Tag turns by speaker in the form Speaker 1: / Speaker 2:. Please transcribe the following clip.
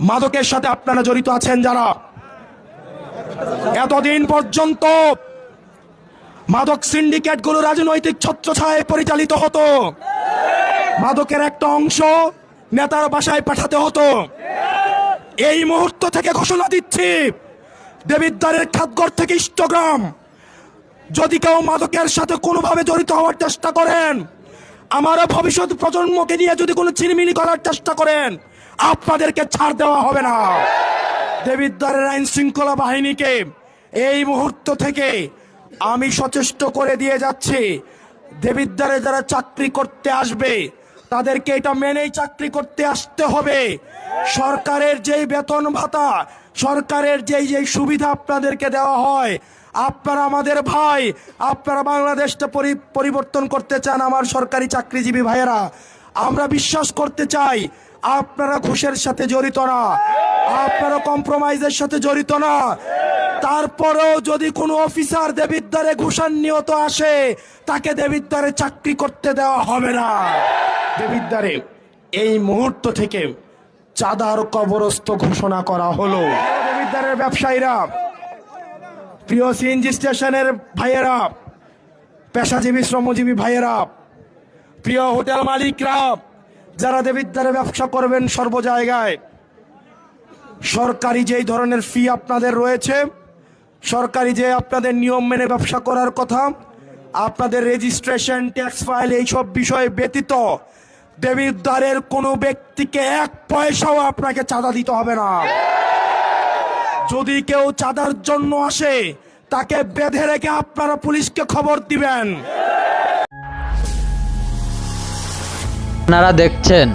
Speaker 1: মাদকের সাথে আপনারা জড়িত আছেন যারা, এতদিন পর্যন্ত মাদক সিন্ডিকেটগুলো রাজনৈতিক ছত্রছায়ায় পরিচালিত হতো। মাদকের একটা অংশ নেতার বাসায় পাঠাতে হতো। এই মুহূর্ত থেকে ঘোষণা দিচ্ছি, দেবিদ্বারের খাতঘর থেকে ইষ্টগ্রাম, যদি কেউ মাদকের সাথে কোনোভাবে জড়িত হওয়ার চেষ্টা করেন, আমার ভবিষ্যৎ প্রজন্মকে নিয়ে যদি কোনো ছিনিমিনি করার চেষ্টা করেন, আপনাদেরকে ছাড় দেওয়া হবে না। দেবিদ্বারের আইন শৃঙ্খলা বাহিনীকে এই মুহূর্ত থেকে আমি সচেষ্ট করে দিয়ে যাচ্ছি, দেবিদ্বারে যারা চাকরি করতে আসবে তাদেরকে এটা মেনেই চাকরি করতে আসতে হবে। সরকারের যেই বেতন ভাতা, সরকারের যেই যেই সুবিধা আপনাদেরকে দেওয়া হয়, আপনারা আমাদের ভাই, আপনারা বাংলাদেশটা পরিবর্তন করতে চান আমার সরকারি চাকরিজীবী ভাইয়েরা, আমরা বিশ্বাস করতে চাই আপনারা ঘুষের সাথে জড়িত না, আপনারা কম্প্রোমাইজের সাথে জড়িত না। তারপরেও যদি কোনো অফিসার দেবিদ্বারে ঘুষান্বিত আসে, তাকে দেবিদ্বারে চাকরি করতে দেওয়া হবে না। দেবিদ্বারে এই মুহূর্ত থেকে চাঁদার কবরস্থ ঘোষণা করা হলো। দেবিদ্বারের ব্যবসায়ীরা, প্রিয় সিএনজি স্টেশনের ভাইয়েরা, পেশাজীবী শ্রমজীবী ভাইয়েরা, প্রিয় হোটেল মালিকরা, যারা দেবিদ্বারে ব্যবসা করবেন সর্ব জায়গায়, সরকারি যেই ধরনের ফি আপনাদের রয়েছে, সরকারি যে আপনাদের নিয়ম মেনে ব্যবসা করার কথা, আপনাদের রেজিস্ট্রেশন, ট্যাক্স ফাইল, এইসব বিষয় ব্যতীত দেবিদ্বারের কোনো ব্যক্তিকে এক পয়সাও আপনাকে চাঁদা দিতে হবে না। যদি কেউ চাঁদার জন্য আসে, তাকে বেঁধে রেখে আপনারা পুলিশকে খবর দিবেন।
Speaker 2: আপনারা দেখছেন